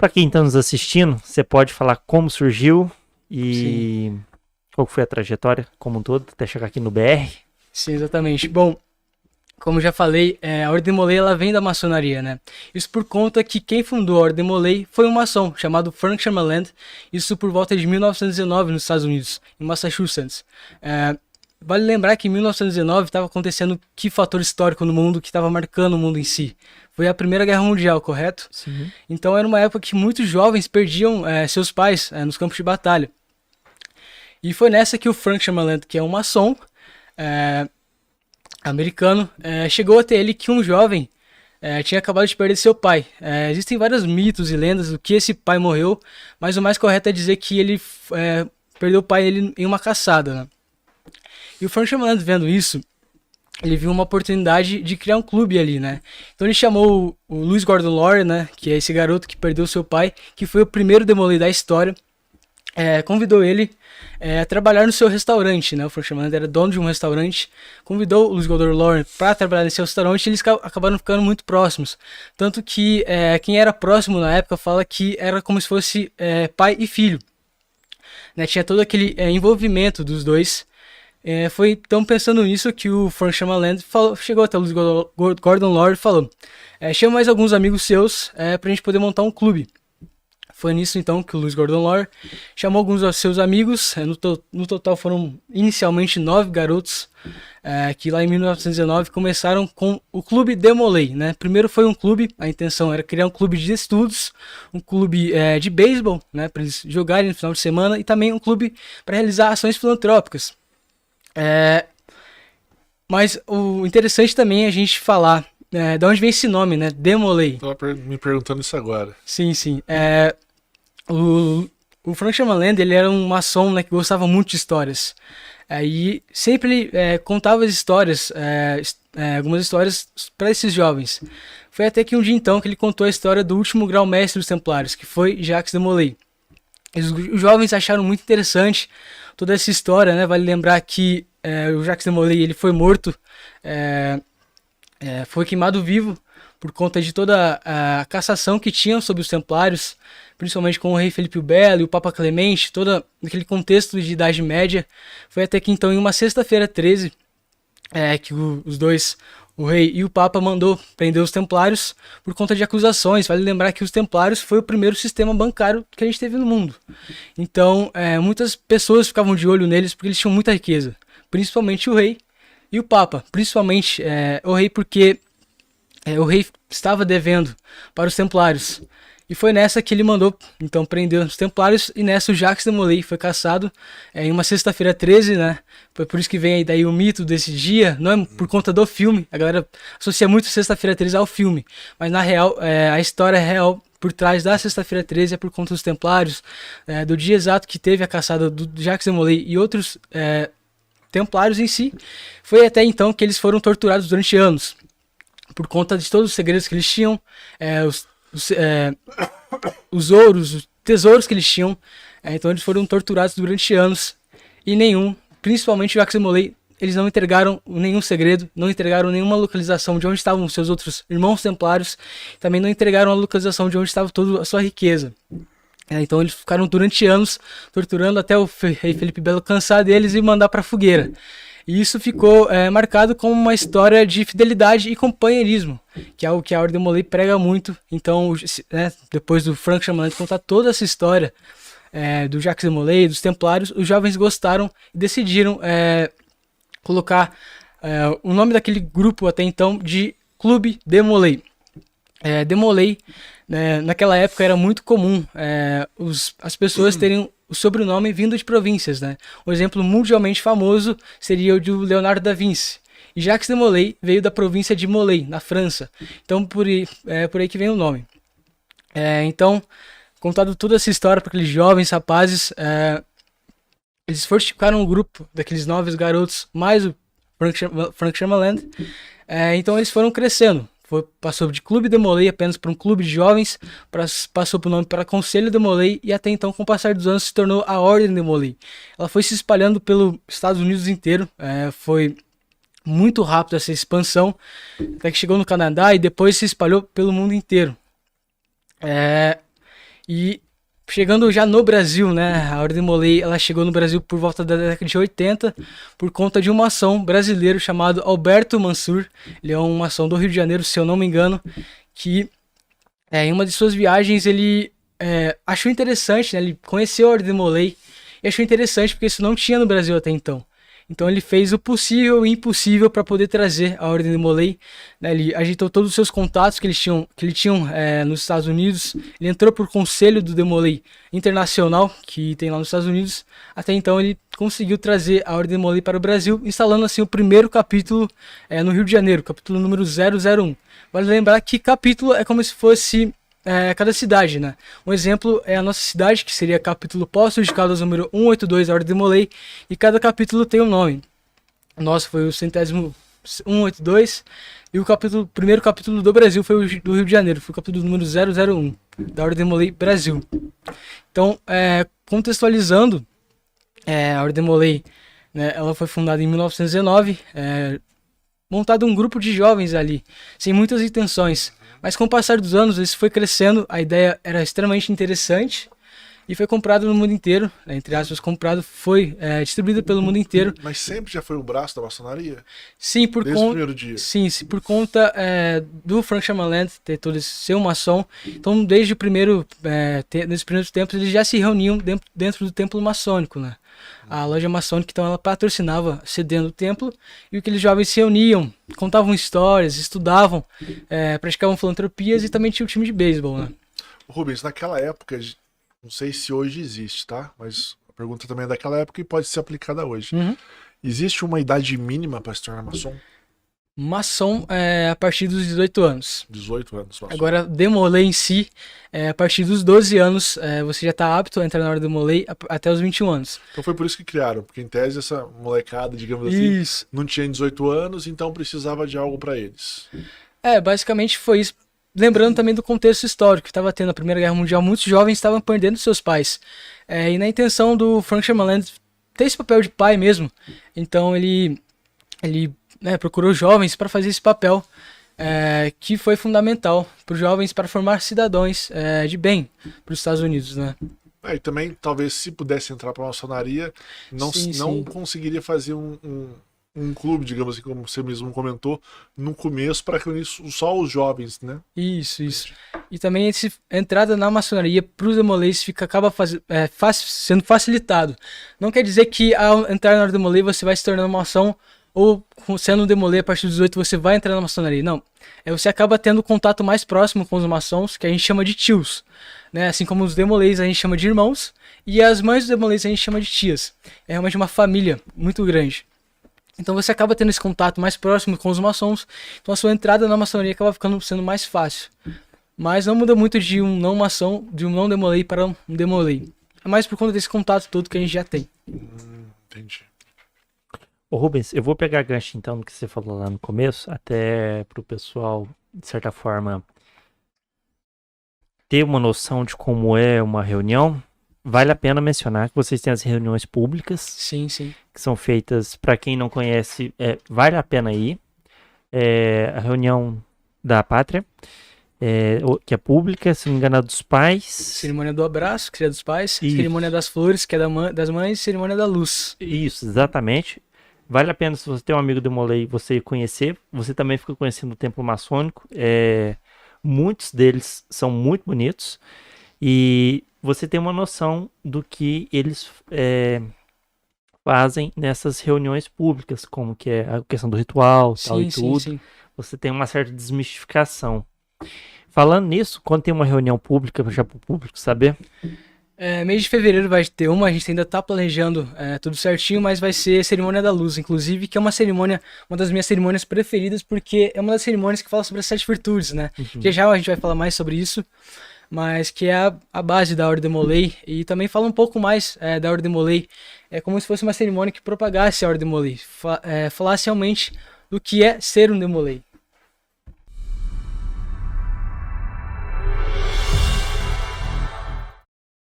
Para quem está nos assistindo, você pode falar como surgiu e Sim. qual foi a trajetória como um todo, até chegar aqui no BR? Sim, exatamente. Bom, como já falei, a Ordem Molay ela vem da maçonaria, né? Isso por conta que quem fundou a Ordem Molay foi um maçom chamado Frank Chamaland, isso por volta de 1919 nos Estados Unidos, em Massachusetts. Vale lembrar que em 1919 estava acontecendo que fator histórico no mundo que estava marcando o mundo em si? Foi a Primeira Guerra Mundial, correto? Sim. Então era uma época que muitos jovens perdiam seus pais nos campos de batalha. E foi nessa que o Frank Chamaland, que é um maçom americano, chegou até ele que um jovem tinha acabado de perder seu pai. Existem vários mitos e lendas do que esse pai morreu, mas o mais correto é dizer que ele perdeu o pai dele em uma caçada, né? E o Frank Chamaland, vendo isso, ele viu uma oportunidade de criar um clube ali, né? Então ele chamou o Louis Gordon Lawrie, né? Que é esse garoto que perdeu seu pai, que foi o primeiro Demolay da história. Convidou ele a trabalhar no seu restaurante, né? O Frank Chamaland era dono de um restaurante. Convidou o Louis Gordon Lawrie para trabalhar nesse restaurante e eles acabaram ficando muito próximos. Tanto que quem era próximo na época fala que era como se fosse pai e filho, né? Tinha todo aquele envolvimento dos dois. Foi então pensando nisso que o Frank Chamaland chegou até o Louis Gordon Lawrie e falou: chama mais alguns amigos seus pra gente poder montar um clube. Foi nisso então que o Louis Gordon Lawrie chamou alguns dos seus amigos. No total foram inicialmente 9 garotos que lá em 1919 começaram com o Clube Demolay, né? Primeiro foi um clube, a intenção era criar um clube de estudos, um clube de beisebol, né, para eles jogarem no final de semana, e também um clube para realizar ações filantrópicas. Mas o interessante também é a gente falar de onde vem esse nome, né? Demolay. Tava me perguntando isso agora. Sim, sim. O Frank Chamaland, ele era um maçom, né, que gostava muito de histórias. E sempre ele contava as histórias, algumas histórias para esses jovens. Foi até que um dia então que ele contou a história do último grão-mestre dos Templários, que foi Jacques de Molay. Os jovens acharam muito interessante toda essa história, né? Vale lembrar que o Jacques de Molay ele foi morto, foi queimado vivo por conta de toda a cassação que tinham sobre os Templários, principalmente com o rei Felipe o Belo e o Papa Clemente, todo aquele contexto de Idade Média. Foi até que então, em uma sexta-feira 13, que os dois, o rei e o Papa, mandou prender os Templários por conta de acusações. Vale lembrar que os Templários foi o primeiro sistema bancário que a gente teve no mundo. Então, muitas pessoas ficavam de olho neles porque eles tinham muita riqueza, principalmente o rei e o Papa. Principalmente o rei porque o rei estava devendo para os Templários. E foi nessa que ele mandou, então, prender os Templários, e nessa o Jacques de Molay foi caçado em uma sexta-feira 13, né? Foi por isso que vem aí daí o mito desse dia, não é por conta do filme, a galera associa muito sexta-feira 13 ao filme, mas na real, a história real por trás da sexta-feira 13 é por conta dos Templários, do dia exato que teve a caçada do Jacques de Molay e outros Templários em si. Foi até então que eles foram torturados durante anos, por conta de todos os segredos que eles tinham, os ouros, os tesouros que eles tinham. Então eles foram torturados durante anos e principalmente o Jacques de Molay, eles não entregaram nenhum segredo, não entregaram nenhuma localização de onde estavam seus outros irmãos templários, também não entregaram a localização de onde estava toda a sua riqueza. Então eles ficaram durante anos torturando até o rei Felipe Belo cansar deles e mandar para a fogueira. E isso ficou marcado como uma história de fidelidade e companheirismo, que é algo que a Ordem Molay prega muito. Então, depois do Frank Chamaland contar toda essa história do Jacques de Molay, dos Templários, os jovens gostaram e decidiram colocar o nome daquele grupo até então de Clube Demolay. Demolay, naquela época era muito comum as pessoas terem o sobrenome vindo de províncias, né? Um exemplo mundialmente famoso seria o de Leonardo da Vinci. E Jacques de Molay veio da província de Molay, na França. Então por aí que vem o nome. Então, contado toda essa história para aqueles jovens rapazes, eles fortificaram o grupo daqueles 9 garotos, mais o Frank Chamaland. Então eles foram crescendo. Passou de Clube Demolay apenas para um clube de jovens, passou por nome para Conselho Demolay, e até então, com o passar dos anos, se tornou a Ordem Demolay. Ela foi se espalhando pelos Estados Unidos inteiro, foi muito rápido essa expansão, até que chegou no Canadá e depois se espalhou pelo mundo inteiro. E chegando já no Brasil, né, a Ordem Molay, ela chegou no Brasil por volta da década de 80 por conta de um maçom brasileiro chamado Alberto Mansur. Ele é um maçom do Rio de Janeiro, se eu não me engano, que em uma de suas viagens ele achou interessante, né, ele conheceu a Ordem Molay e achou interessante porque isso não tinha no Brasil até então. Então ele fez o possível e o impossível para poder trazer a Ordem Molay, né? Ele agitou todos os seus contatos que ele tinha nos Estados Unidos. Ele entrou por conselho do Demolay Internacional, que tem lá nos Estados Unidos. Até então ele conseguiu trazer a Ordem Molay para o Brasil, instalando assim o primeiro capítulo no Rio de Janeiro, capítulo número 001. Vale lembrar que capítulo é como se fosse cada cidade, né? Um exemplo é a nossa cidade, que seria capítulo Poços de Caldas número 182, a Ordem Molay, e cada capítulo tem um nome. O nosso foi o 182, e o primeiro capítulo do Brasil foi o do Rio de Janeiro, foi o capítulo número 001, da Ordem Molay Brasil. Então, contextualizando, a Ordem Molay, né, ela foi fundada em 1919, montado um grupo de jovens ali, sem muitas intenções. Mas com o passar dos anos, isso foi crescendo, a ideia era extremamente interessante e foi comprado no mundo inteiro, né, entre aspas, comprado, foi distribuído pelo mundo inteiro. Mas sempre já foi um braço da maçonaria? Sim, desde o primeiro dia? Sim, por conta do Frank Chamaland ter todo esse ser um maçom. Então, desde o nesses primeiros tempos, eles já se reuniam dentro do templo maçônico, né? A loja maçônica, então, ela patrocinava cedendo o templo, e aqueles jovens se reuniam, contavam histórias, estudavam, praticavam filantropias e também tinha o time de beisebol, né? Rubens, naquela época, não sei se hoje existe, tá? Mas a pergunta também é daquela época e pode ser aplicada hoje. Uhum. Existe uma idade mínima para se tornar maçom? Maçom a partir dos 18 anos. 18 anos, maçom. Agora, Demolay em si, a partir dos 12 anos, você já está apto a entrar na Ordem Demolay até os 21 anos. Então foi por isso que criaram, porque em tese essa molecada, digamos assim, não tinha 18 anos, então precisava de algo para eles. Basicamente foi isso. Lembrando também do contexto histórico que estava tendo a Primeira Guerra Mundial, muitos jovens estavam perdendo seus pais. E na intenção do Frank Chamaland ter esse papel de pai mesmo, então ele procurou jovens para fazer esse papel, que foi fundamental para os jovens para formar cidadãos de bem para os Estados Unidos, né? E também, talvez, se pudesse entrar para a maçonaria, não conseguiria fazer um clube, digamos assim, como você mesmo comentou, no começo, para reunir só os jovens, né? Isso. E também essa entrada na maçonaria para os Demolays acaba sendo facilitado. Não quer dizer que ao entrar na Ordem Demolay você vai se tornar uma maçom, ou sendo um Demolay a partir dos 18 você vai entrar na maçonaria. Não. Você acaba tendo contato mais próximo com os maçons, que a gente chama de tios, né? Assim como os Demolays a gente chama de irmãos, e as mães dos Demolays a gente chama de tias. É realmente uma família muito grande. Então você acaba tendo esse contato mais próximo com os maçons, então a sua entrada na maçonaria acaba sendo mais fácil. Mas não muda muito de um não maçom, de um não Demolay para um Demolay. É mais por conta desse contato todo que a gente já tem. Entendi. Ô Rubens, eu vou pegar gancho então do que você falou lá no começo, até pro pessoal, de certa forma, ter uma noção de como é uma reunião. Vale a pena mencionar que vocês têm as reuniões públicas. Sim. Que são feitas, para quem não conhece, vale a pena ir. A reunião da Pátria, que é pública, se não me engano, é dos pais. Cerimônia do abraço, que é dos pais. Isso. Cerimônia das flores, que é das mães. Cerimônia da luz. Isso, exatamente. Vale a pena, se você tem um amigo Demolay, você conhecer. Você também fica conhecendo o templo maçônico. Muitos deles são muito bonitos. E você tem uma noção do que eles fazem nessas reuniões públicas, como que é a questão do ritual, tal e tudo. Sim. Você tem uma certa desmistificação. Falando nisso, quando tem uma reunião pública, já para o público saber... Mês de fevereiro vai ter uma, a gente ainda tá planejando tudo certinho, mas vai ser Cerimônia da Luz, inclusive, que é uma das minhas cerimônias preferidas, porque é uma das cerimônias que fala sobre as 7 virtudes, né? Uhum. Já a gente vai falar mais sobre isso, mas que é a base da Ordem Demolay, e também fala um pouco mais da Ordem Demolay. É como se fosse uma cerimônia que propagasse a Ordem Demolay, falasse realmente do que é ser um Demolay.